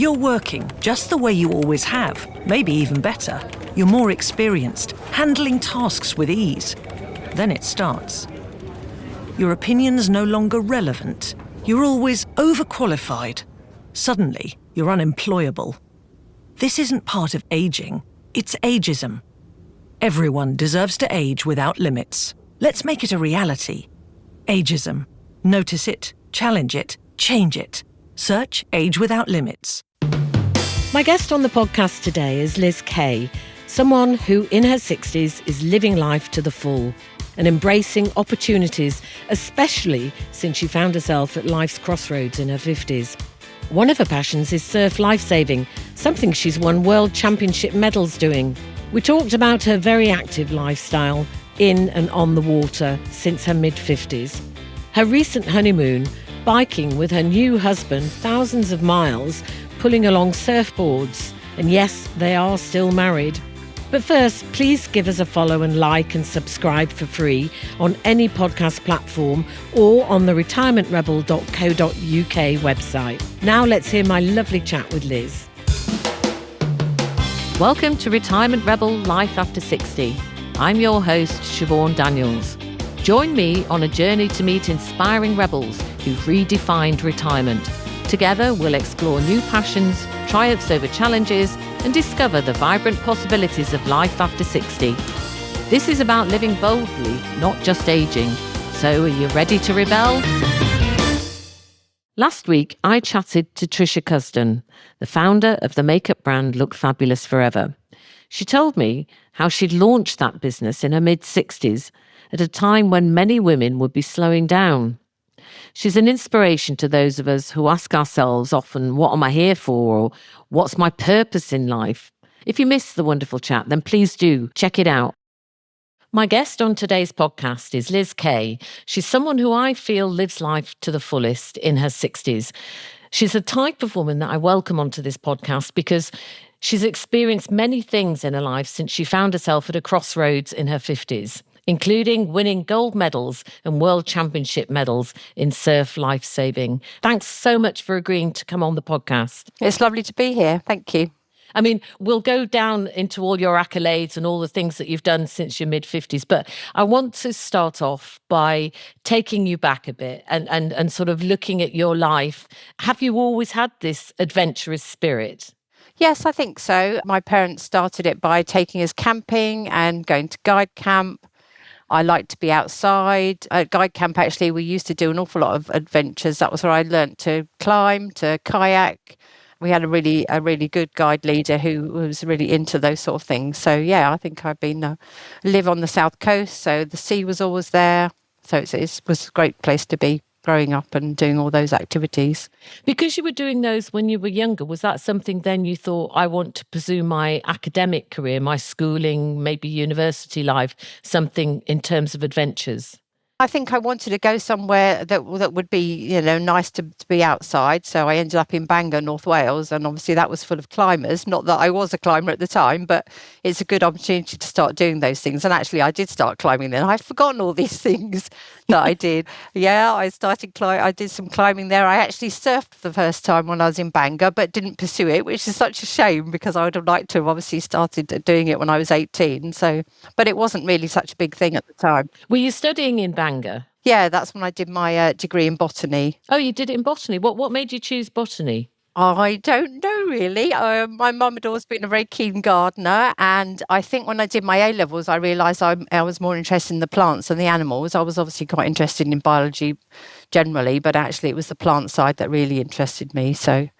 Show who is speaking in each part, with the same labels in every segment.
Speaker 1: You're working just the way you always have, maybe even better. You're more experienced, handling tasks with ease. Then it starts. Your opinion's no longer relevant. You're always overqualified. Suddenly, you're unemployable. This isn't part of aging, it's ageism. Everyone deserves to age without limits. Let's make it a reality. Ageism. Notice it, challenge it, change it. Search Age Without Limits.
Speaker 2: My guest on the podcast today is Liz Kay, someone who in her 60s is living life to the full and embracing opportunities, especially since she found herself at life's crossroads in her 50s. One of her passions is surf lifesaving, something she's won world championship medals doing. We talked about her very active lifestyle in and on the water since her mid-50s. Her recent honeymoon, biking with her new husband thousands of miles, pulling along surfboards, and yes, they are still married. But first, please give us a follow and like and subscribe for free on any podcast platform or on the retirementrebel.co.uk website. Now let's hear my lovely chat with Liz. Welcome to Retirement Rebel Life After 60. I'm your host, Siobhan Daniels. Join me on a journey to meet inspiring rebels who've redefined retirement. Together, we'll explore new passions, triumphs over challenges, and discover the vibrant possibilities of life after 60. This is about living boldly, not just aging. So, are you ready to rebel? Last week, I chatted to Trisha Cusden, the founder of the makeup brand Look Fabulous Forever. She told me how she'd launched that business in her mid-60s at a time when many women would be slowing down. She's an inspiration to those of us who ask ourselves often, what am I here for? Or what's my purpose in life? If you missed the wonderful chat, then please do check it out. My guest on today's podcast is Liz Kay. She's someone who I feel lives life to the fullest in her 60s. She's the type of woman that I welcome onto this podcast because she's experienced many things in her life since she found herself at a crossroads in her 50s, including winning gold medals and world championship medals in surf lifesaving. Thanks so much for agreeing to come on the podcast.
Speaker 3: It's lovely to be here. Thank you.
Speaker 2: I mean, we'll go down into all your accolades and all the things that you've done since your mid-50s, but I want to start off by taking you back a bit and sort of looking at your life. Have you always had this adventurous spirit?
Speaker 3: Yes, I think so. My parents started it by taking us camping and going to guide camp. I like to be outside. At guide camp, actually, we used to do an awful lot of adventures. That was where I learnt to climb, to kayak. We had a really good guide leader who was really into those sort of things. So, yeah, I think I've been live on the south coast, so the sea was always there. So it was a great place to be growing up and doing all those activities.
Speaker 2: Because you were doing those when you were younger, was that something then you thought, I want to pursue my academic career, my schooling, maybe university life, something in terms of adventures?
Speaker 3: I think I wanted to go somewhere that would be, nice to be outside. So I ended up in Bangor, North Wales, and obviously that was full of climbers. Not that I was a climber at the time, but it's a good opportunity to start doing those things. And actually, I did start climbing then. I'd forgotten all these things that I did. Yeah, I did some climbing there. I actually surfed for the first time when I was in Bangor, but didn't pursue it, which is such a shame because I would have liked to have obviously started doing it when I was 18. So, but it wasn't really such a big thing at the time.
Speaker 2: Were you studying in Bangor?
Speaker 3: Yeah, that's when I did my degree in botany.
Speaker 2: Oh, you did it in botany. What made you choose botany?
Speaker 3: I don't know really. My mum had always been a very keen gardener, and I think when I did my A-levels, I realised I was more interested in the plants than the animals. I was obviously quite interested in biology generally, but actually it was the plant side that really interested me. So,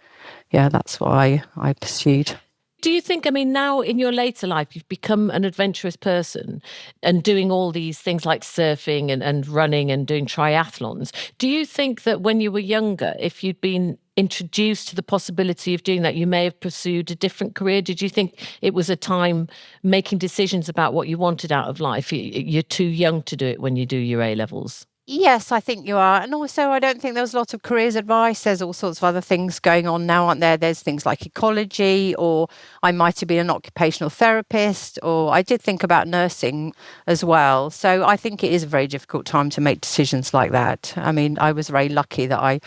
Speaker 3: yeah, that's why I pursued.
Speaker 2: Do you think, now in your later life, you've become an adventurous person and doing all these things like surfing and running and doing triathlons. Do you think that when you were younger, if you'd been introduced to the possibility of doing that, you may have pursued a different career? Did you think it was a time making decisions about what you wanted out of life? You're too young to do it when you do your A-levels.
Speaker 3: Yes, I think you are. And also, I don't think there was a lot of careers advice. There's all sorts of other things going on now, aren't there? There's things like ecology, or I might have been an occupational therapist, or I did think about nursing as well. So I think it is a very difficult time to make decisions like that. I mean, I was very lucky that I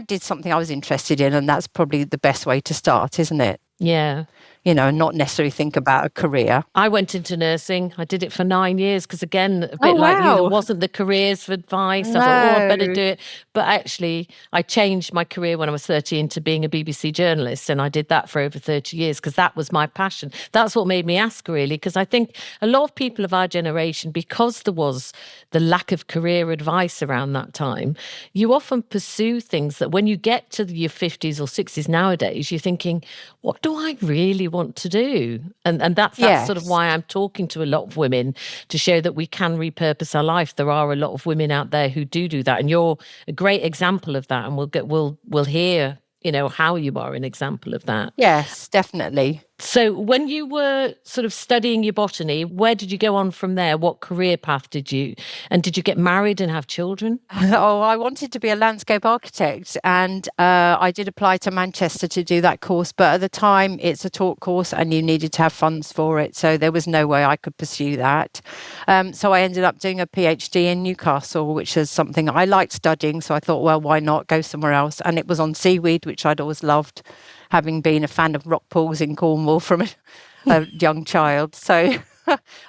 Speaker 3: did something I was interested in, and that's probably the best way to start, isn't it?
Speaker 2: Yeah.
Speaker 3: And not necessarily think about a career.
Speaker 2: I went into nursing. I did it for 9 years because, again, a
Speaker 3: Oh,
Speaker 2: bit like you, there
Speaker 3: wow.
Speaker 2: wasn't the careers for advice. I thought, I'd better
Speaker 3: No.
Speaker 2: do it. But actually, I changed my career when I was 30 into being a BBC journalist. And I did that for over 30 years because that was my passion. That's what made me ask, really, because I think a lot of people of our generation, because there was the lack of career advice around that time, you often pursue things that when you get to your 50s or 60s nowadays, you're thinking, what do I really want to do? And that's sort of
Speaker 3: Yes.
Speaker 2: why I'm talking to a lot of women to show that we can repurpose our life. There are a lot of women out there who do that, and you're a great example of that. And we'll hear, how you are an example of that.
Speaker 3: Yes, definitely.
Speaker 2: So when you were sort of studying your botany, where did you go on from there? What career path did you get married and have children?
Speaker 3: Oh, I wanted to be a landscape architect, and I did apply to Manchester to do that course. But at the time, it's a taught course and you needed to have funds for it. So there was no way I could pursue that. So I ended up doing a PhD in Newcastle, which is something I liked studying. So I thought, well, why not go somewhere else? And it was on seaweed, which I'd always loved, having been a fan of rock pools in Cornwall from a young child. So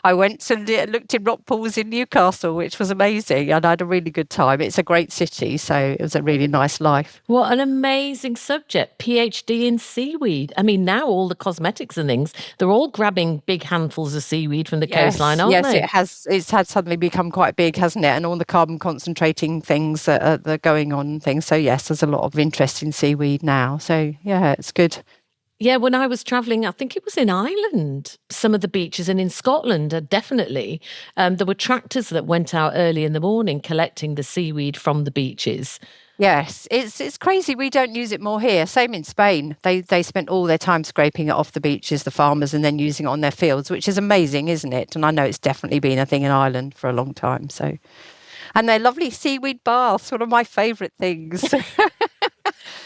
Speaker 3: I went and looked in rock pools in Newcastle, which was amazing, and I had a really good time. It's a great city, so it was a really nice life.
Speaker 2: What an amazing subject, PhD in seaweed. I mean, now all the cosmetics and things, they're all grabbing big handfuls of seaweed from the coastline, aren't they?
Speaker 3: Yes, it has suddenly become quite big, hasn't it? And all the carbon concentrating things that are going on and things. So yes, there's a lot of interest in seaweed now. So yeah, it's good.
Speaker 2: Yeah, when I was travelling, I think it was in Ireland, some of the beaches, and in Scotland, definitely, there were tractors that went out early in the morning collecting the seaweed from the beaches.
Speaker 3: Yes, it's crazy. We don't use it more here. Same in Spain. They spent all their time scraping it off the beaches, the farmers, and then using it on their fields, which is amazing, isn't it? And I know it's definitely been a thing in Ireland for a long time. So, and their lovely seaweed baths, one of my favourite things.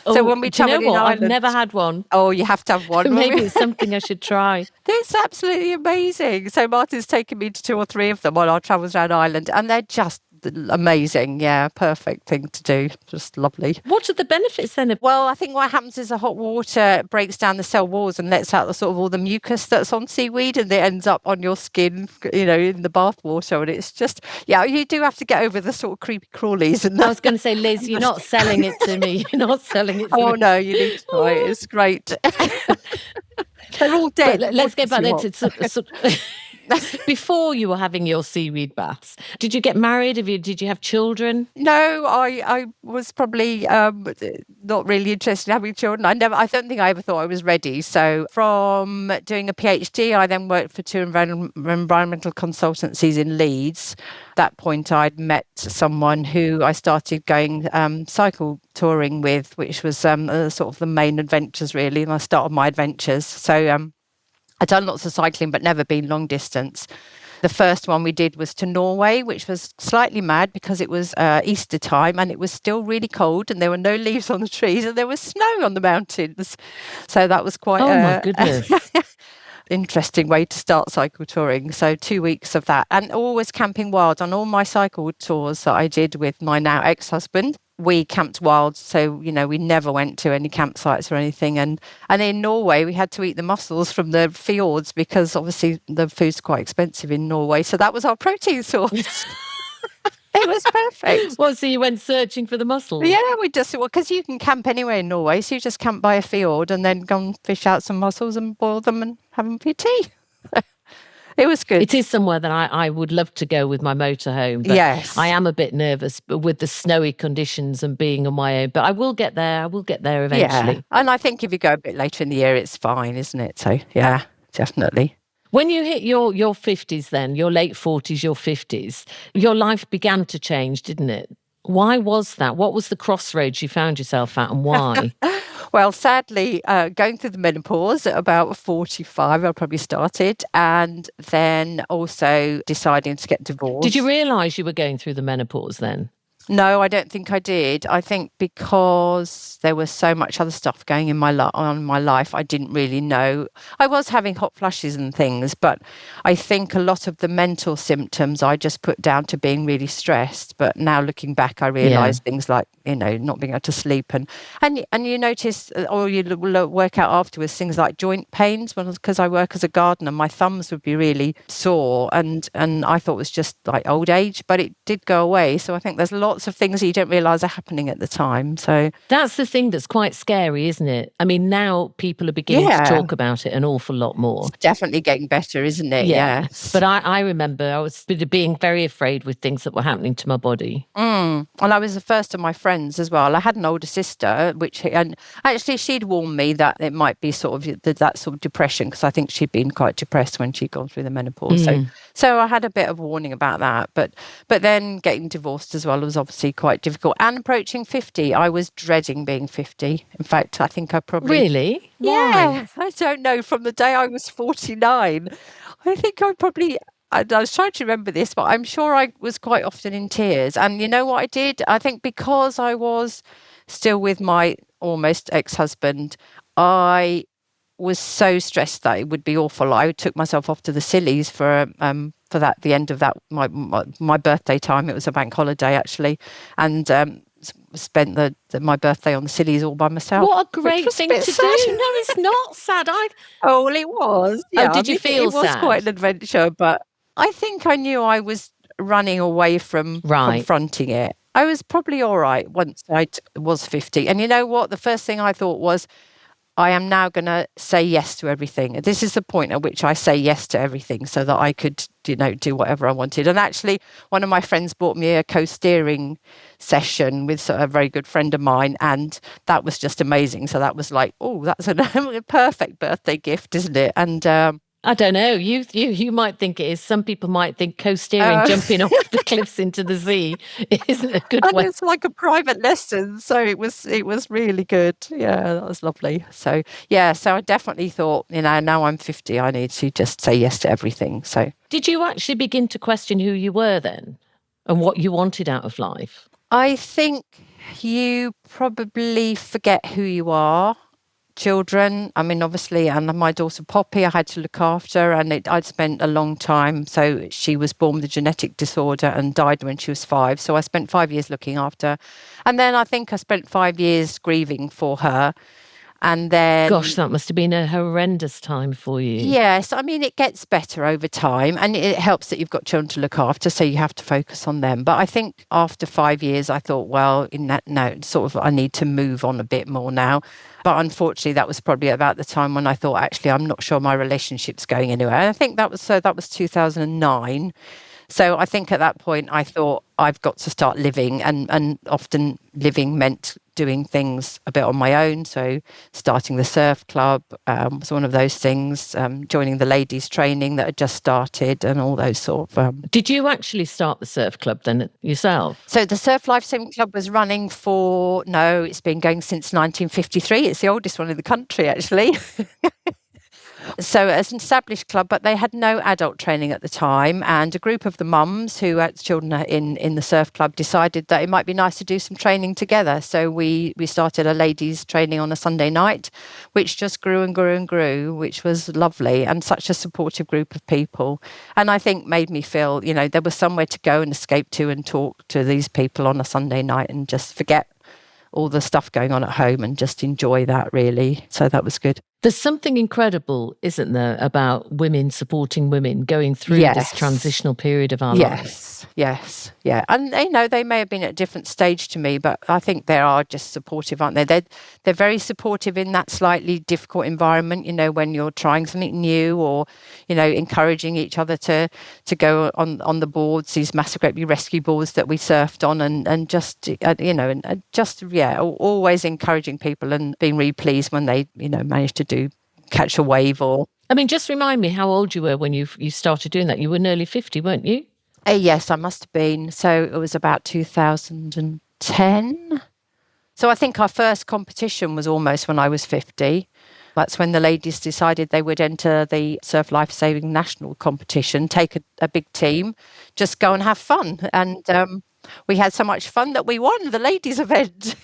Speaker 3: So when we travel in Ireland,
Speaker 2: I've never had one.
Speaker 3: Oh, you have to have one.
Speaker 2: Maybe it's something I should try.
Speaker 3: It's absolutely amazing. So Martin's taken me to 2 or 3 of them on our travels around Ireland, and they're just amazing. Yeah, perfect thing to do. Just lovely.
Speaker 2: What are the benefits then?
Speaker 3: Well, I think what happens is the hot water breaks down the cell walls and lets out the sort of all the mucus that's on seaweed, and it ends up on your skin, in the bath water. And it's just, yeah, you do have to get over the sort of creepy crawlies. And
Speaker 2: I was going to say, Liz, you're not selling it to me. You're not selling it to me.
Speaker 3: Oh no, you need to try it. It's great. They're all dead.
Speaker 2: But let's get back to before you were having your seaweed baths. Did you get married? Did you have children?
Speaker 3: No, I was probably not really interested in having children. I don't think I ever thought I was ready. So from doing a PhD, I then worked for 2 environmental consultancies in Leeds. At that point, I'd met someone who I started going cycle touring with, which was sort of the main adventures, really. And I started my adventures. So I'd done lots of cycling, but never been long distance. The first one we did was to Norway, which was slightly mad because it was Easter time and it was still really cold and there were no leaves on the trees and there was snow on the mountains. So that was quite
Speaker 2: my goodness.
Speaker 3: interesting way to start cycle touring. So 2 weeks of that, and always camping wild on all my cycle tours that I did with my now ex-husband. We camped wild, so we never went to any campsites or anything. And in Norway, we had to eat the mussels from the fjords because obviously the food's quite expensive in Norway. So that was our protein source. It was perfect.
Speaker 2: Well, so you went searching for the mussels?
Speaker 3: Yeah, because you can camp anywhere in Norway, so you just camp by a fjord and then go and fish out some mussels and boil them and have them for your tea. It was good.
Speaker 2: It is somewhere that I would love to go with my motorhome. But
Speaker 3: yes.
Speaker 2: I am a bit nervous with the snowy conditions and being on my own. But I will get there. I will get there eventually.
Speaker 3: Yeah. And I think if you go a bit later in the year, it's fine, isn't it? So, yeah, definitely.
Speaker 2: When you hit your 50s then, your late 40s, your 50s, your life began to change, didn't it? Why was that? What was the crossroads you found yourself at, and why?
Speaker 3: Well, sadly, going through the menopause at about 45, I probably started, and then also deciding to get divorced.
Speaker 2: Did you realise you were going through the menopause then?
Speaker 3: No, I don't think I did. I think because there was so much other stuff going in on my life, I didn't really know. I was having hot flushes and things, but I think a lot of the mental symptoms I just put down to being really stressed. But now looking back, I realised things like, not being able to sleep and you notice, or you work out afterwards, things like joint pains. Because I work as a gardener, my thumbs would be really sore, and I thought it was just like old age, but it did go away. So I think there's lots of things that you don't realise are happening at the time. So
Speaker 2: that's the thing that's quite scary, isn't it? I mean, now people are beginning to talk about it an awful lot more.
Speaker 3: It's definitely getting better, isn't it?
Speaker 2: Yeah.
Speaker 3: Yes.
Speaker 2: But I remember I was being very afraid with things that were happening to my body.
Speaker 3: And I was the first of my friends as well. I had an older sister, and actually she'd warned me that it might be sort of that sort of depression, because I think she'd been quite depressed when she'd gone through the menopause. So I had a bit of warning about that. But then getting divorced as well was obviously quite difficult. And approaching 50, I was dreading being 50. In fact, I think I probably...
Speaker 2: Really?
Speaker 3: Yeah, I don't know. From the day I was 49, I think I was trying to remember this, but I'm sure I was quite often in tears. And you know what I did? I think because I was still with my almost ex-husband, I was so stressed that it would be awful. I took myself off to the Scillies for the end of that my birthday time. It was a bank holiday actually, and spent my birthday on the Scillies all by myself.
Speaker 2: What a great thing to do! No, it's not sad.
Speaker 3: Oh, well, it was. Yeah,
Speaker 2: did you feel sad?
Speaker 3: It was quite an adventure, but I think I knew I was running away from confronting it. I was probably all right once I was 50. And you know what? The first thing I thought was, I am now going to say yes to everything. This is the point at which I say yes to everything so that I could, do whatever I wanted. And actually, one of my friends bought me a co-steering session with a very good friend of mine. And that was just amazing. So that was like, oh, that's a perfect birthday gift, isn't it? And
Speaker 2: I don't know. You might think it is. Some people might think co-steering, jumping off the cliffs into the sea, isn't a good way.
Speaker 3: It's like a private lesson, so it was really good. Yeah, that was lovely. So so I definitely thought, now I'm 50, I need to just say yes to everything. So
Speaker 2: did you actually begin to question who you were then, and what you wanted out of life?
Speaker 3: I think you probably forget who you are. Children, I mean, obviously, and my daughter Poppy, I had to look after, and I'd spent a long time. So she was born with a genetic disorder and died when she was 5. So I spent 5 years looking after. And then I think I spent 5 years grieving for her. And then...
Speaker 2: Gosh, that must have been a horrendous time for you.
Speaker 3: Yes, I mean, it gets better over time, and it helps that you've got children to look after, so you have to focus on them. But I think after 5 years, I thought, well, I need to move on a bit more now. But unfortunately, that was probably about the time when I thought, actually, I'm not sure my relationship's going anywhere. And I think that was 2009. So I think at that point, I thought I've got to start living, and often living meant doing things a bit on my own. So starting the surf club was one of those things, joining the ladies training that had just started, and all those sort of...
Speaker 2: Did you actually start the surf club then yourself?
Speaker 3: So the Surf Life Saving Club was running it's been going since 1953. It's the oldest one in the country, actually. So it's an established club, but they had no adult training at the time. And a group of the mums who had children in the surf club decided that it might be nice to do some training together. So we started a ladies training on a Sunday night, which just grew and grew and grew, which was lovely, and such a supportive group of people. And I think made me feel, there was somewhere to go and escape to and talk to these people on a Sunday night and just forget all the stuff going on at home and just enjoy that, really. So that was good.
Speaker 2: There's something incredible, isn't there, about women supporting women going through this transitional period of our lives?
Speaker 3: Yes, yeah. And, they may have been at a different stage to me, but I think they are just supportive, aren't they? They're very supportive in that slightly difficult environment, when you're trying something new, or, encouraging each other to go on the boards, these massive great big rescue boards that we surfed on, and just, always encouraging people and being really pleased when they, managed to catch a wave. Or
Speaker 2: I mean, just remind me how old you were when you started doing that. You were nearly 50, weren't you?
Speaker 3: Yes, I must have been. So it was about 2010. So I think our first competition was almost when I was 50. That's when the ladies decided they would enter the Surf Life Saving National competition, take a big team, just go and have fun. And we had so much fun that we won the ladies' event.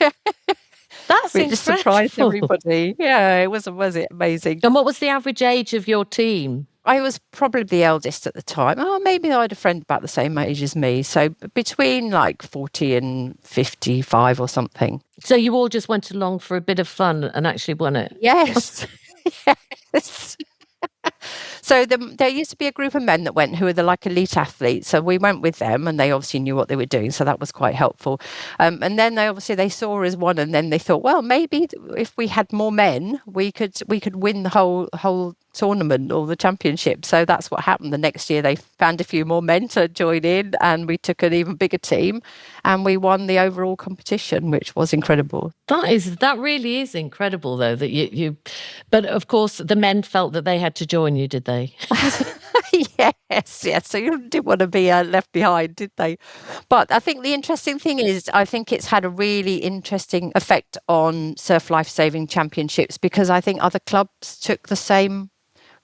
Speaker 2: That's
Speaker 3: We just surprised
Speaker 2: incredible.
Speaker 3: everybody. Yeah, it was it amazing?
Speaker 2: And what was the average age of your team?
Speaker 3: I was probably the eldest at the time. Oh, maybe I had a friend about the same age as me. So between like 40 and 55 or something.
Speaker 2: So you all just went along for a bit of fun and actually won it?
Speaker 3: Yes. Yes. So there used to be a group of men that went who were the like elite athletes. So we went with them, and they obviously knew what they were doing. So that was quite helpful. And then they saw us one, and then they thought, well, maybe if we had more men, we could win the whole tournament or the championship. So that's what happened. The next year they found a few more men to join in, and we took an even bigger team, and we won the overall competition, which was incredible.
Speaker 2: That really is incredible, though, that you but of course the men felt that they had to join you, did they?
Speaker 3: Yes. So you didn't want to be left behind, did they? But I think the interesting thing is, I think it's had a really interesting effect on Surf Life Saving Championships, because I think other clubs took the same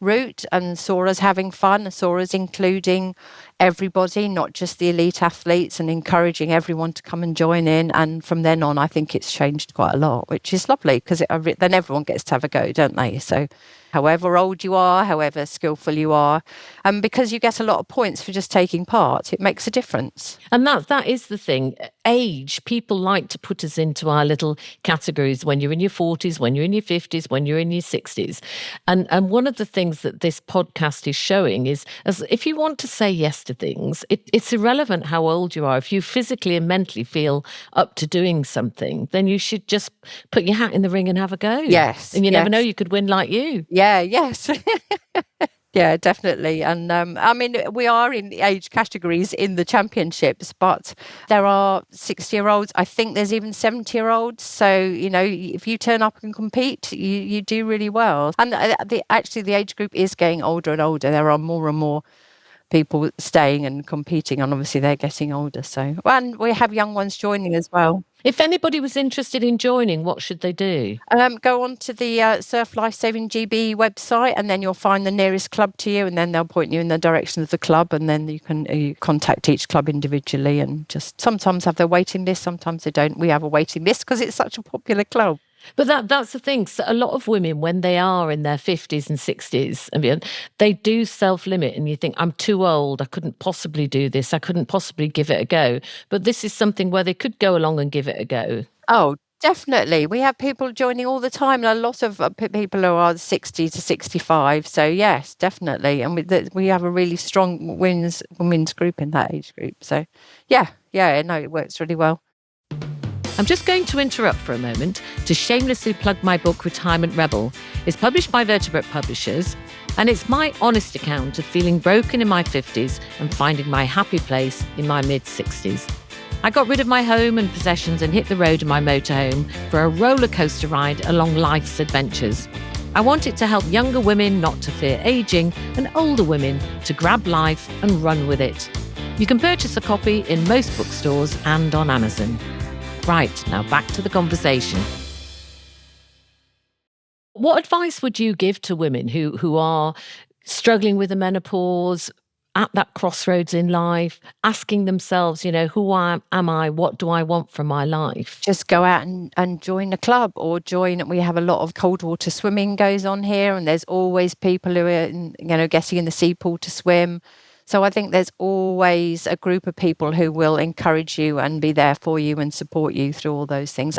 Speaker 3: route and saw us having fun and saw us including everybody, not just the elite athletes, and encouraging everyone to come and join in. And from then on, I think it's changed quite a lot, which is lovely, because then everyone gets to have a go, don't they? So however old you are, however skillful you are, and because you get a lot of points for just taking part, it makes a difference.
Speaker 2: And that is the thing. Age, people like to put us into our little categories when you're in your 40s, when you're in your 50s, when you're in your 60s. And one of the things that this podcast is showing is, as if you want to say yes to things, it's irrelevant how old you are. If you physically and mentally feel up to doing something, then you should just put your hat in the ring and have a go.
Speaker 3: Yes.
Speaker 2: And you never know, you could win like you.
Speaker 3: Yeah, yes. Yeah, definitely. And I mean, we are in the age categories in the championships, but there are 60-year-olds. I think there's even 70-year-olds. So, if you turn up and compete, you do really well. And actually, the age group is getting older and older. There are more and more people staying and competing, and obviously they're getting older. So, and we have young ones joining as well.
Speaker 2: If anybody was interested in joining, what should they do?
Speaker 3: Go on to the Surf Life Saving GB website, and then you'll find the nearest club to you, and then they'll point you in the direction of the club, and then you can contact each club individually, and just sometimes have their waiting list, sometimes they don't. We have a waiting list because it's such a popular club.
Speaker 2: But that's the thing. So a lot of women, when they are in their 50s and 60s and beyond, they do self-limit, and you think, I'm too old, I couldn't possibly do this, I couldn't possibly give it a go. But this is something where they could go along and give it a go.
Speaker 3: Oh, definitely. We have people joining all the time, and a lot of people who are 60 to 65. So yes, definitely. And we have a really strong women's group in that age group. So yeah, no, it works really well.
Speaker 2: I'm just going to interrupt for a moment to shamelessly plug my book, Retirement Rebel. It's published by Vertebrate Publishers, and it's my honest account of feeling broken in my 50s and finding my happy place in my mid-60s. I got rid of my home and possessions and hit the road in my motorhome for a roller coaster ride along life's adventures. I want it to help younger women not to fear aging and older women to grab life and run with it. You can purchase a copy in most bookstores and on Amazon. Right, now back to the conversation. What advice would you give to women who are struggling with the menopause, at that crossroads in life, asking themselves, who am I? What do I want from my life?
Speaker 3: Just go out and join a club, or we have a lot of cold water swimming goes on here, and there's always people who are, getting in the sea pool to swim. So I think there's always a group of people who will encourage you and be there for you and support you through all those things.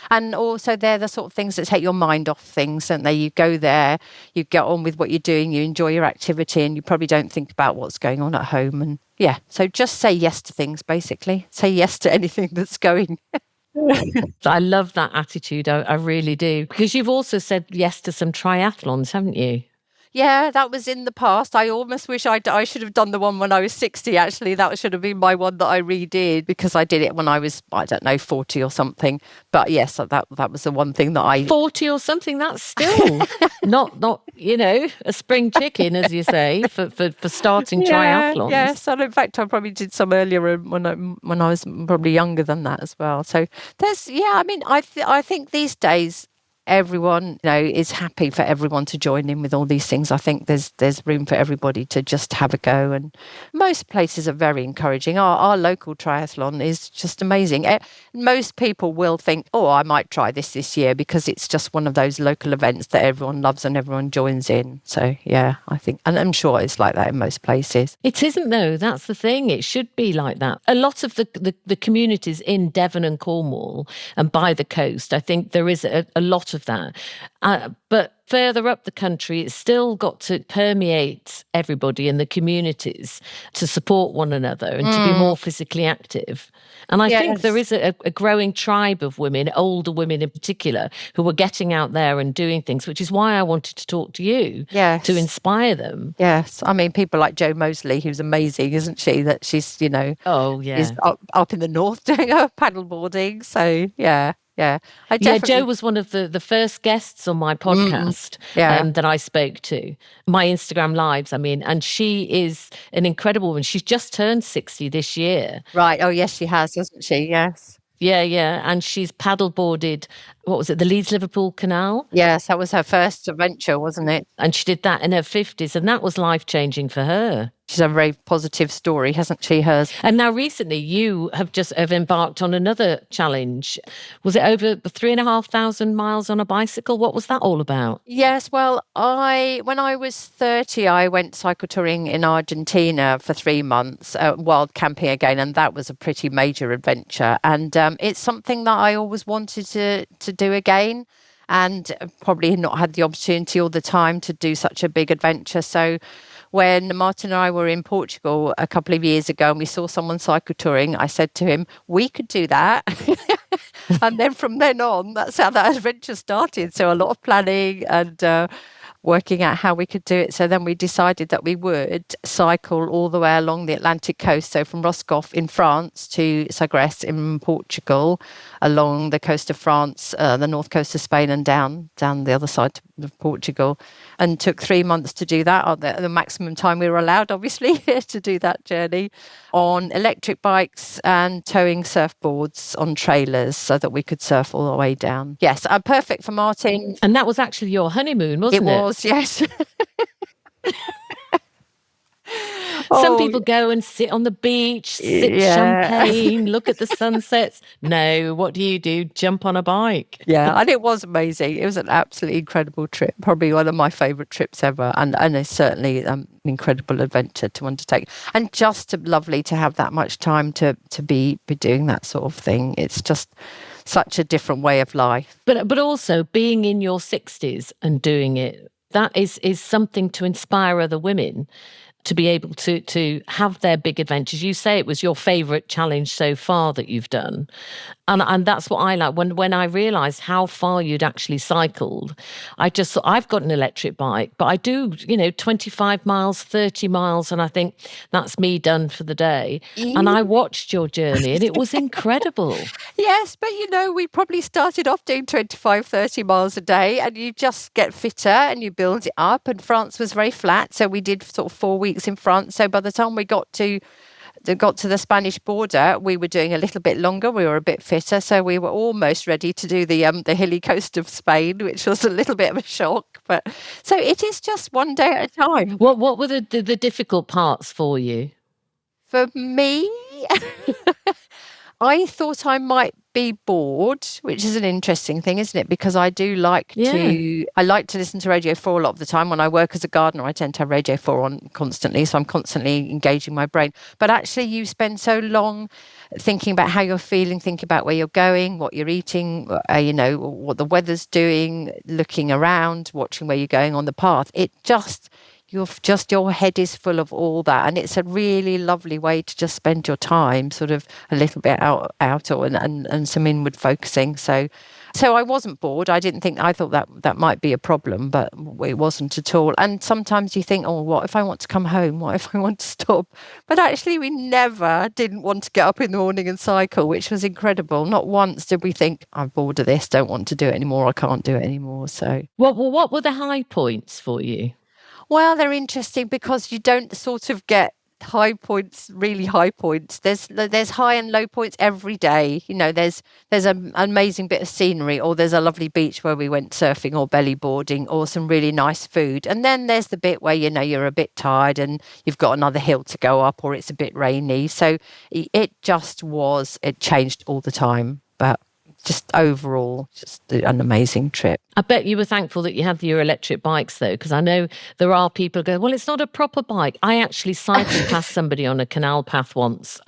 Speaker 3: And also they're the sort of things that take your mind off things, don't they? You go there, you get on with what you're doing, you enjoy your activity, and you probably don't think about what's going on at home. And yeah, so just say yes to things, basically. Say yes to anything that's going.
Speaker 2: I love that attitude. I really do. Because you've also said yes to some triathlons, haven't you?
Speaker 3: Yeah, that was in the past. I almost wish I should have done the one when I was 60, actually. That should have been my one that I redid, because I did it when I was, I don't know, 40 or something. But yes, that was the one thing that I...
Speaker 2: 40 or something, that's still not a spring chicken, as you say, for starting triathlons.
Speaker 3: Yes, and in fact, I probably did some earlier when I was probably younger than that as well. So I mean, I think these days everyone is happy for everyone to join in with all these things. I think there's room for everybody to just have a go, and most places are very encouraging. Our local triathlon is just amazing. Most people will think, oh, I might try this year, because it's just one of those local events that everyone loves and everyone joins in. So yeah, I think, and I'm sure it's like that in most places.
Speaker 2: It isn't, though. That's the thing. It should be like that. A lot of the communities in Devon and Cornwall and by the coast, I think there is a lot of that. But further up the country, it's still got to permeate everybody in the communities to support one another and to be more physically active. And I think there is a growing tribe of women, older women in particular, who are getting out there and doing things, which is why I wanted to talk to you, to inspire them.
Speaker 3: Yes. I mean, people like Jo Mosley, who's amazing, isn't she? That she's, is up in the north doing her paddleboarding. So, yeah. Yeah,
Speaker 2: Jo was one of the first guests on my podcast that I spoke to, my Instagram lives, I mean, and she is an incredible woman. She's just turned 60 this year.
Speaker 3: Right. Oh, yes, she has, hasn't she? Yes.
Speaker 2: Yeah. And she's paddleboarded, what was it, the Leeds-Liverpool Canal?
Speaker 3: Yes, that was her first adventure, wasn't it?
Speaker 2: And she did that in her 50s, and that was life-changing for her.
Speaker 3: She's a very positive story, hasn't she, hers?
Speaker 2: And now recently you have embarked on another challenge. Was it over 3,500 miles on a bicycle? What was that all about?
Speaker 3: Yes, well, when I was 30, I went cycle touring in Argentina for 3 months, wild camping again, and that was a pretty major adventure. And it's something that I always wanted to do again, and probably not had the opportunity all the time to do such a big adventure. So when Martin and I were in Portugal a couple of years ago and we saw someone cycle touring, I said to him, we could do that. And then from then on, that's how that adventure started. So a lot of planning and working out how we could do it. So then we decided that we would cycle all the way along the Atlantic coast. So from Roscoff in France to Sagres in Portugal, along the coast of France, the north coast of Spain, and down the other side of Portugal. And took 3 months to do that, the maximum time we were allowed, obviously, to do that journey, on electric bikes and towing surfboards on trailers so that we could surf all the way down. Yes, perfect for Martin.
Speaker 2: And that was actually your honeymoon, wasn't it?
Speaker 3: It was, yes.
Speaker 2: Some people go and sit on the beach, sip champagne, look at the sunsets. No, what do? Jump on a bike.
Speaker 3: Yeah, and it was amazing. It was an absolutely incredible trip, probably one of my favourite trips ever, and it's certainly an incredible adventure to undertake, and just lovely to have that much time to be doing that sort of thing. It's just such a different way of life.
Speaker 2: But also being in your 60s and doing it, that is something to inspire other women to be able to have their big adventures. You say it was your favourite challenge so far that you've done. And that's what I like. When I realised how far you'd actually cycled, I just thought, I've got an electric bike, but I do, 25 miles, 30 miles, and I think that's me done for the day. And I watched your journey and it was incredible.
Speaker 3: Yes, but we probably started off doing 25, 30 miles a day, and you just get fitter and you build it up. And France was very flat, so we did sort of 4 weeks in France. So by the time we got to the Spanish border, we were doing a little bit longer. We were a bit fitter, so we were almost ready to do the hilly coast of Spain, which was a little bit of a shock. But so it is just one day at a time.
Speaker 2: What were the difficult parts for you?
Speaker 3: For me, I thought I might be bored, which is an interesting thing, isn't it? Because I do like to listen to Radio 4 a lot of the time. When I work as a gardener, I tend to have Radio 4 on constantly, so I'm constantly engaging my brain. But actually, you spend so long thinking about how you're feeling, thinking about where you're going, what you're eating, what the weather's doing, looking around, watching where you're going on the path. Your head is full of all that, and it's a really lovely way to just spend your time, sort of a little bit out and some inward focusing. So So I wasn't bored. I thought that might be a problem, but it wasn't at all. And sometimes you think, oh, what if I want to come home? What if I want to stop? But actually, we never didn't want to get up in the morning and cycle, which was incredible. Not once did we think, I'm bored of this, don't want to do it anymore, I can't do it anymore. So,
Speaker 2: What were the high points for you?
Speaker 3: well, they're interesting because you don't sort of get high points, really high points. There's high and low points every day. There's an amazing bit of scenery, or there's a lovely beach where we went surfing or belly boarding, or some really nice food. And then there's the bit where you're a bit tired and you've got another hill to go up, or it's a bit rainy. So it changed all the time, but just overall, just an amazing trip.
Speaker 2: I bet you were thankful that you had your electric bikes, though, because I know there are people go, well, it's not a proper bike. I actually cycled past somebody on a canal path once.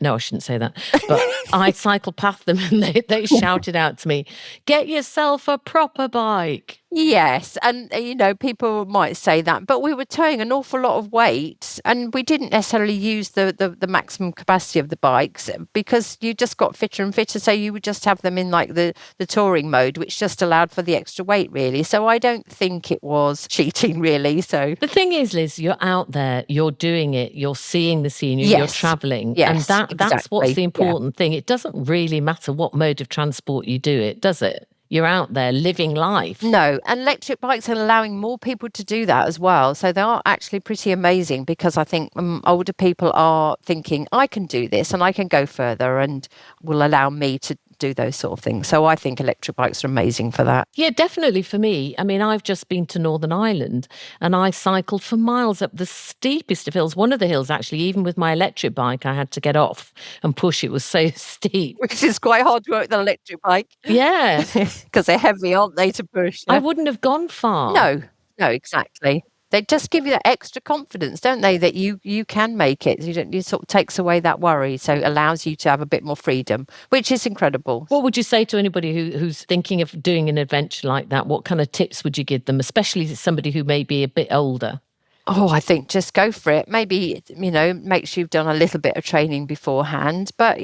Speaker 2: No, I shouldn't say that. But I cycled past them and they shouted out to me, get yourself a proper bike.
Speaker 3: Yes. And, people might say that, but we were towing an awful lot of weight and we didn't necessarily use the maximum capacity of the bikes because you just got fitter and fitter. So you would just have them in like the touring mode, which just allowed for the extra weight, really. So I don't think it was cheating, really. So
Speaker 2: the thing is, Liz, you're out there, you're doing it, you're seeing the scenery,
Speaker 3: yes.
Speaker 2: You're travelling.
Speaker 3: Yes,
Speaker 2: and that's
Speaker 3: exactly.
Speaker 2: What's the important thing. It doesn't really matter what mode of transport you do it, does it? You're out there living life.
Speaker 3: No, and electric bikes are allowing more people to do that as well. So they are actually pretty amazing because I think older people are thinking, I can do this and I can go further and will allow me to do those sort of things. So I think electric bikes are amazing for that.
Speaker 2: Yeah, definitely for me. I mean, I've just been to Northern Ireland and I cycled for miles up the steepest of hills. One of the hills, actually, even with my electric bike, I had to get off and push. It was so steep.
Speaker 3: Which is quite hard to work with an electric bike.
Speaker 2: Yeah.
Speaker 3: Because they're heavy, aren't they, to push?
Speaker 2: I wouldn't have gone far.
Speaker 3: No, exactly. They just give you that extra confidence, don't they, that you can make it. You sort of takes away that worry, so it allows you to have a bit more freedom, which is incredible.
Speaker 2: What would you say to anybody who's thinking of doing an adventure like that? What kind of tips would you give them, especially somebody who may be a bit older?
Speaker 3: Oh, I think just go for it. Maybe, make sure you've done a little bit of training beforehand. But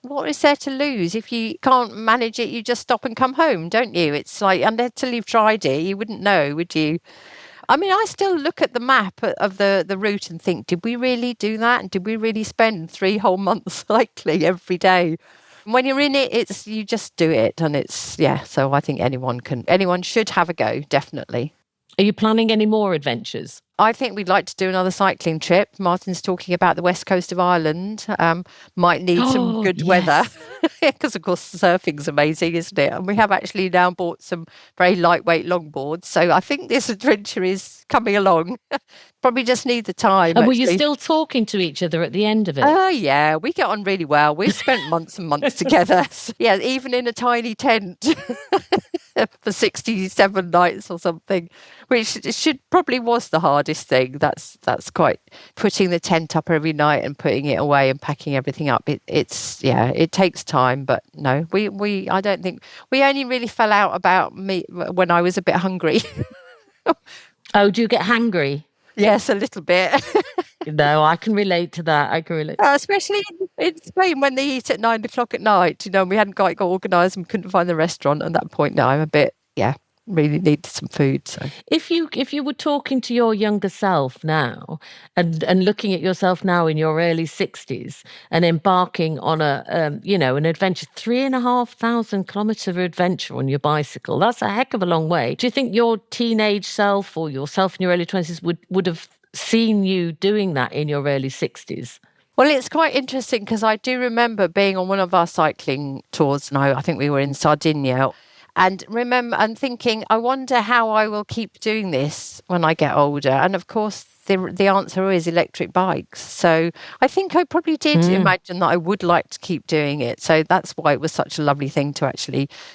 Speaker 3: what is there to lose? If you can't manage it, you just stop and come home, don't you? It's like, until you've tried it, you wouldn't know, would you? I mean, I still look at the map of the route and think, did we really do that? And did we really spend 3 whole months cycling every day? When you're in it, you just do it. And so I think anyone should have a go, definitely.
Speaker 2: Are you planning any more adventures?
Speaker 3: I think we'd like to do another cycling trip. Martin's talking about the west coast of Ireland. Might need some good weather because, of course, surfing's amazing, isn't it? And we have actually now bought some very lightweight longboards. So I think this adventure is coming along. Probably just need the time.
Speaker 2: And were you still talking to each other at the end of it?
Speaker 3: Oh, yeah. We get on really well. We've spent months and months together. Yeah, even in a tiny tent. For 67 nights or something, which probably was the hardest thing. That's quite putting the tent up every night and putting it away and packing everything up. It takes time, but no, I don't think we only really fell out about me when I was a bit hungry.
Speaker 2: Oh, do you get hangry?
Speaker 3: Yes, a little bit.
Speaker 2: No, I can relate to that.
Speaker 3: Especially in Spain when they eat at 9:00 at night. We hadn't got organised and couldn't find the restaurant at that point. Now I'm a bit, really needed some food. So
Speaker 2: if you were talking to your younger self now and looking at yourself now in your early 60s and embarking on an adventure, 3,500 kilometre adventure on your bicycle, that's a heck of a long way. Do you think your teenage self or yourself in your early 20s would have seen you doing that in your early 60s?
Speaker 3: Well, it's quite interesting because I do remember being on one of our cycling tours. And I think we were in Sardinia. And thinking, I wonder how I will keep doing this when I get older. And of course, the answer is electric bikes. So I think I probably did imagine that I would like to keep doing it. So that's why it was such a lovely thing to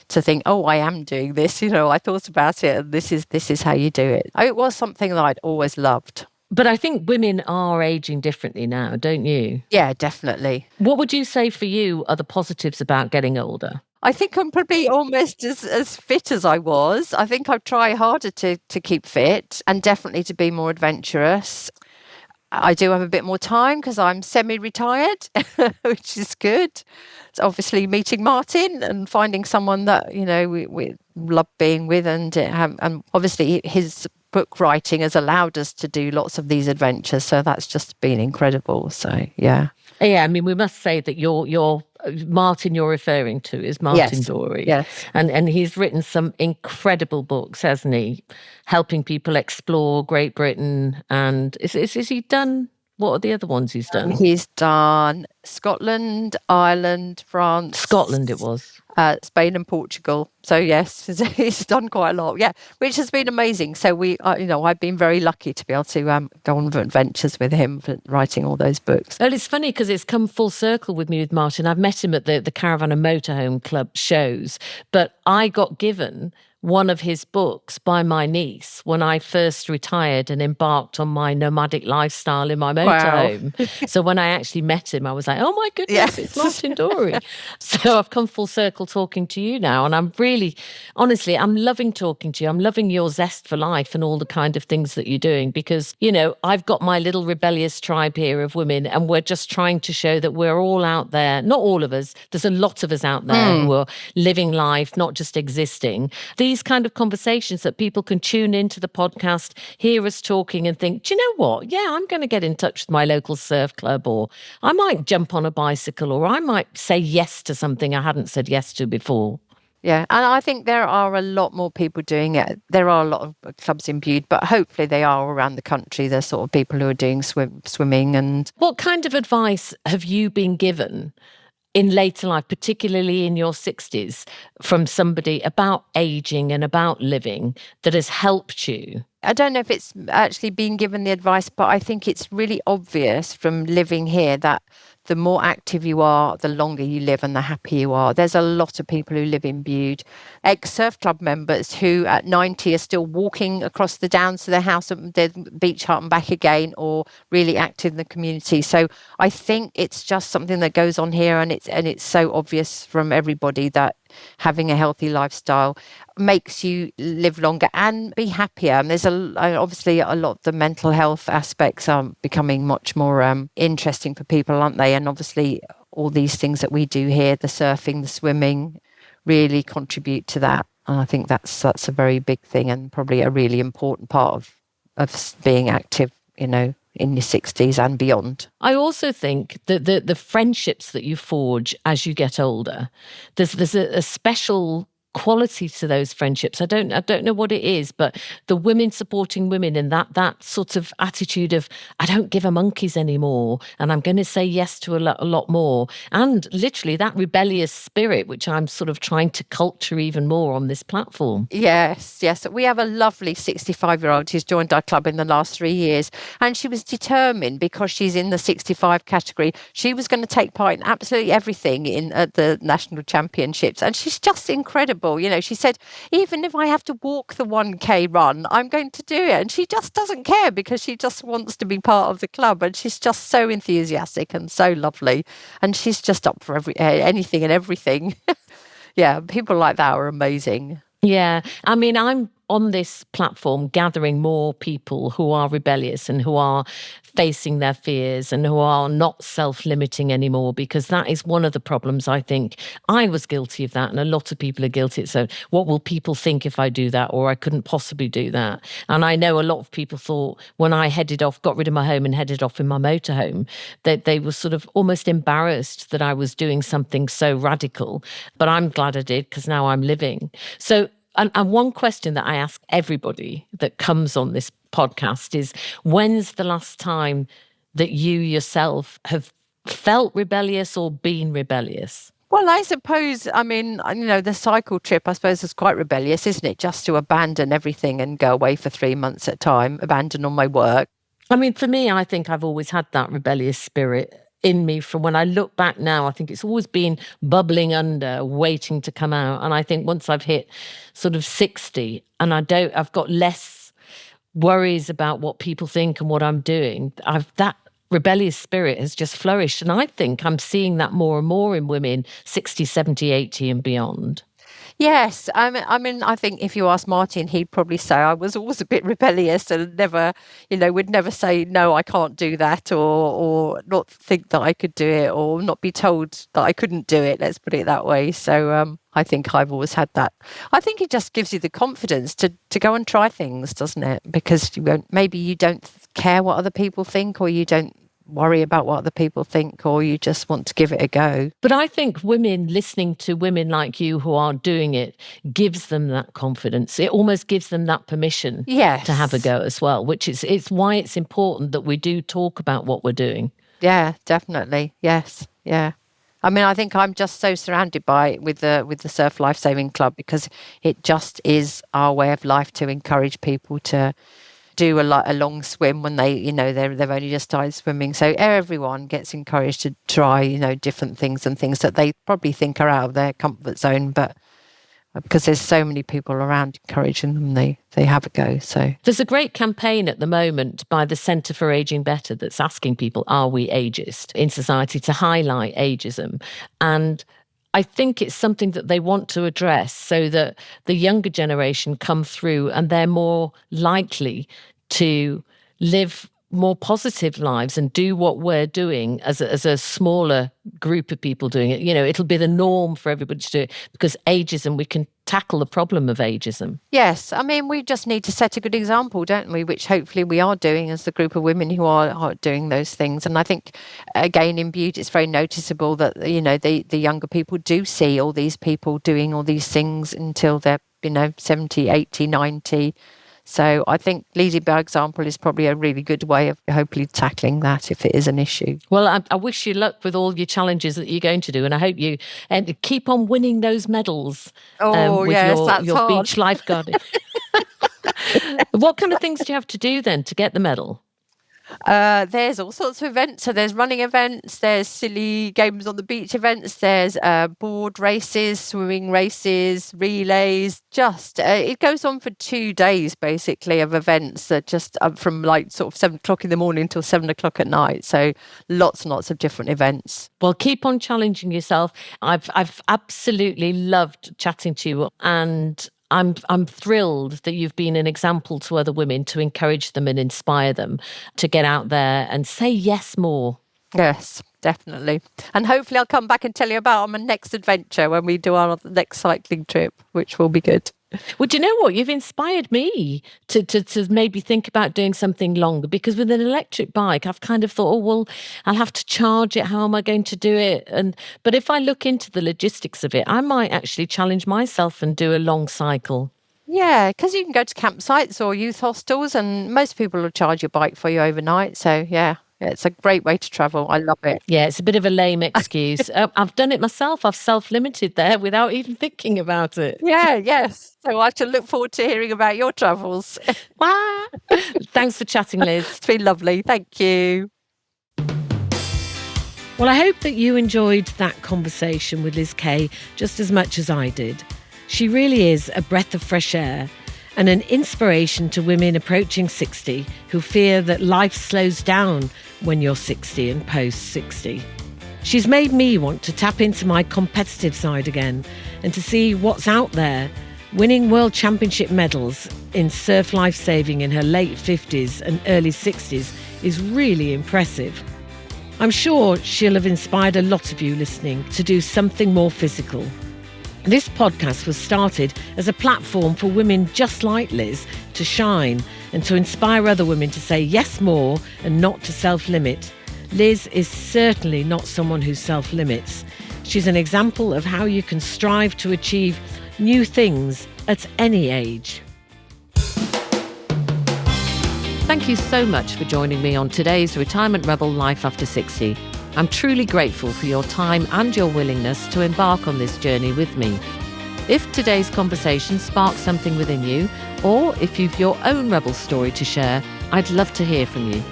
Speaker 3: think, oh, I am doing this. I thought about it and this is how you do it. It was something that I'd always loved.
Speaker 2: But I think women are aging differently now, don't you?
Speaker 3: Yeah, definitely.
Speaker 2: What would you say for you are the positives about getting older?
Speaker 3: I think I'm probably almost as fit as I was. I think I try harder to keep fit and definitely to be more adventurous. I do have a bit more time because I'm semi-retired, which is good. It's obviously meeting Martin and finding someone that, we love being with. And obviously his book writing has allowed us to do lots of these adventures. So that's just been incredible. So, yeah.
Speaker 2: Yeah, I mean, we must say that your Martin you're referring to is Martin
Speaker 3: Yes.
Speaker 2: Dorey.
Speaker 3: Yes.
Speaker 2: And he's written some incredible books, hasn't he? Helping people explore Great Britain. And is he done, what are the other ones he's done?
Speaker 3: He's done Scotland, Ireland, France.
Speaker 2: Scotland it was.
Speaker 3: Spain and Portugal. So yes, he's done quite a lot. Yeah, which has been amazing. So I've been very lucky to be able to go on adventures with him for writing all those books.
Speaker 2: Well, it's funny because it's come full circle with me with Martin. I've met him at the Caravan and Motorhome Club shows, but I got given one of his books by my niece when I first retired and embarked on my nomadic lifestyle in my motorhome. Wow. So when I actually met him, I was like, oh my goodness, yes. It's Martin Dorey. So I've come full circle talking to you now. And I'm really, honestly, I'm loving talking to you. I'm loving your zest for life and all the kind of things that you're doing because, I've got my little rebellious tribe here of women and we're just trying to show that we're all out there. Not all of us. There's a lot of us out there who are living life, not just existing. These kind of conversations that people can tune into the podcast, hear us talking and think, do you know what? Yeah, I'm going to get in touch with my local surf club, or I might jump on a bicycle, or I might say yes to something I hadn't said yes to before.
Speaker 3: Yeah, and I think there are a lot more people doing it. There are a lot of clubs in Bude, but hopefully they are around the country. There's sort of people who are doing swimming. And
Speaker 2: what kind of advice have you been given in later life, particularly in your 60s, from somebody about aging and about living that has helped you?
Speaker 3: I don't know if it's actually been given the advice, but I think it's really obvious from living here that the more active you are, the longer you live and the happier you are. There's a lot of people who live in Bude, ex-surf club members who at 90 are still walking across the downs to their house at their beach hut and back again, or really active in the community. So I think it's just something that goes on here, and it's so obvious from everybody that having a healthy lifestyle makes you live longer and be happier. And there's obviously a lot of the mental health aspects are becoming much more interesting for people, aren't they? And obviously all these things that we do here, the surfing, the swimming, really contribute to that. And I think that's a very big thing and probably a really important part of being active, in your 60s and beyond.
Speaker 2: I also think that the friendships that you forge as you get older, there's a special quality to those friendships. I don't know what it is, but the women supporting women and that sort of attitude of I don't give a monkeys anymore and I'm going to say yes to a lot more, and literally that rebellious spirit which I'm sort of trying to culture even more on this platform.
Speaker 3: Yes. We have a lovely 65-year-old who's joined our club in the last 3 years, and she was determined because she's in the 65 category. She was going to take part in absolutely everything in the national championships, and she's just incredible. She said, even if I have to walk the 1K run, I'm going to do it. And she just doesn't care because she just wants to be part of the club. And she's just so enthusiastic and so lovely. And she's just up for anything and everything. Yeah, people like that are amazing.
Speaker 2: Yeah, I mean, I'm on this platform gathering more people who are rebellious and who are facing their fears and who are not self-limiting anymore, because that is one of the problems. I think I was guilty of that and a lot of people are guilty. So what will people think if I do that, or I couldn't possibly do that? And I know a lot of people thought when I headed off, got rid of my home and headed off in my motorhome, that they were sort of almost embarrassed that I was doing something so radical. But I'm glad I did, because now I'm living. So And one question that I ask everybody that comes on this podcast is, when's the last time that you yourself have felt rebellious or been rebellious?
Speaker 3: Well, I suppose, the cycle trip, I suppose, is quite rebellious, isn't it? Just to abandon everything and go away for 3 months at a time, abandon all my work.
Speaker 2: I mean, for me, I think I've always had that rebellious spirit in me. From when I look back now, I think it's always been bubbling under, waiting to come out. And I think once I've hit sort of 60 and I've got less worries about what people think and what I'm doing, that rebellious spirit has just flourished. And I think I'm seeing that more and more in women 60, 70, 80 and beyond.
Speaker 3: Yes, I think if you ask Martin, he'd probably say I was always a bit rebellious and never, would never say no, I can't do that, or not think that I could do it, or not be told that I couldn't do it. Let's put it that way. So I think I've always had that. I think it just gives you the confidence to go and try things, doesn't it? Because maybe you don't care what other people think, or you don't worry about what other people think, or you just want to give it a go.
Speaker 2: But I think women listening to women like you who are doing it gives them that confidence. It almost gives them that permission to have a go as well, which is it's why it's important that we do talk about what we're doing.
Speaker 3: Yeah, definitely. Yes. Yeah. I think I'm just so surrounded by it with the Surf Life Saving Club, because it just is our way of life to encourage people to do a long swim when they've only just started swimming. So everyone gets encouraged to try, different things and things that they probably think are out of their comfort zone, but because there's so many people around encouraging them, they have a go. So
Speaker 2: there's a great campaign at the moment by the Centre for Ageing Better that's asking people, are we ageist in society, to highlight ageism. And I think it's something that they want to address so that the younger generation come through and they're more likely to live more positive lives and do what we're doing as a smaller group of people doing it. It'll be the norm for everybody to do it, because ageism, we can tackle the problem of ageism.
Speaker 3: Yes, we just need to set a good example, don't we? Which hopefully we are doing as the group of women who are doing those things. And I think, again, in beauty, it's very noticeable that, the younger people do see all these people doing all these things until they're, 70, 80, 90. So I think leading by example is probably a really good way of hopefully tackling that if it is an issue.
Speaker 2: Well, I wish you luck with all your challenges that you're going to do, and I hope you keep on winning those medals with your beach lifeguarding. What kind of things do you have to do then to get the medal?
Speaker 3: There's all sorts of events. So there's running events, there's silly games on the beach events, there's board races, swimming races, relays. It goes on for 2 days basically of events that just from sort of 7 o'clock in the morning till 7 o'clock at night. So lots and lots of different events.
Speaker 2: Well, keep on challenging yourself. I've absolutely loved chatting to you, and I'm thrilled that you've been an example to other women to encourage them and inspire them to get out there and say yes more.
Speaker 3: Yes, definitely. And hopefully I'll come back and tell you about my next adventure when we do our next cycling trip, which will be good.
Speaker 2: Well, do you know what? You've inspired me to maybe think about doing something longer, because with an electric bike, I've kind of thought, I'll have to charge it. How am I going to do it? But if I look into the logistics of it, I might actually challenge myself and do a long cycle.
Speaker 3: Yeah, because you can go to campsites or youth hostels, and most people will charge your bike for you overnight. So, yeah, it's a great way to travel. I love it.
Speaker 2: Yeah, it's a bit of a lame excuse. I've done it myself. I've self-limited there without even thinking about it.
Speaker 3: Yeah, yes. So I shall look forward to hearing about your travels.
Speaker 2: Thanks for chatting, Liz.
Speaker 3: It's been lovely. Thank you.
Speaker 2: Well, I hope that you enjoyed that conversation with Liz Kay just as much as I did. She really is a breath of fresh air and an inspiration to women approaching 60 who fear that life slows down when you're 60 and post-60. She's made me want to tap into my competitive side again and to see what's out there. Winning world championship medals in surf life saving in her late 50s and early 60s is really impressive. I'm sure she'll have inspired a lot of you listening to do something more physical. This podcast was started as a platform for women just like Liz to shine and to inspire other women to say yes more and not to self-limit. Liz is certainly not someone who self-limits. She's an example of how you can strive to achieve new things at any age. Thank you so much for joining me on today's Retirement Rebel Life After 60. I'm truly grateful for your time and your willingness to embark on this journey with me. If today's conversation sparked something within you, or if you've your own rebel story to share, I'd love to hear from you.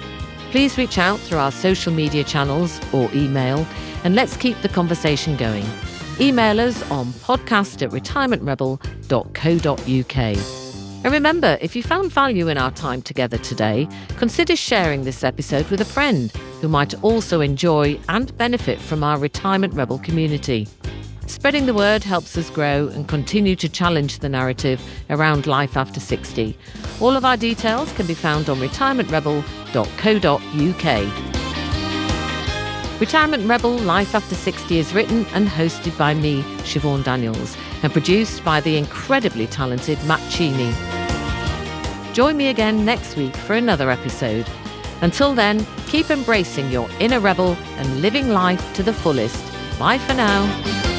Speaker 2: Please reach out through our social media channels or email, and let's keep the conversation going. Email us on podcast@retirementrebel.co.uk. And remember, if you found value in our time together today, consider sharing this episode with a friend who might also enjoy and benefit from our Retirement Rebel community. Spreading the word helps us grow and continue to challenge the narrative around life after 60. All of our details can be found on retirementrebel.co.uk. Retirement Rebel Life After 60 is written and hosted by me, Siobhan Daniels, and produced by the incredibly talented Matt Cheney. Join me again next week for another episode. Until then, keep embracing your inner rebel and living life to the fullest. Bye for now.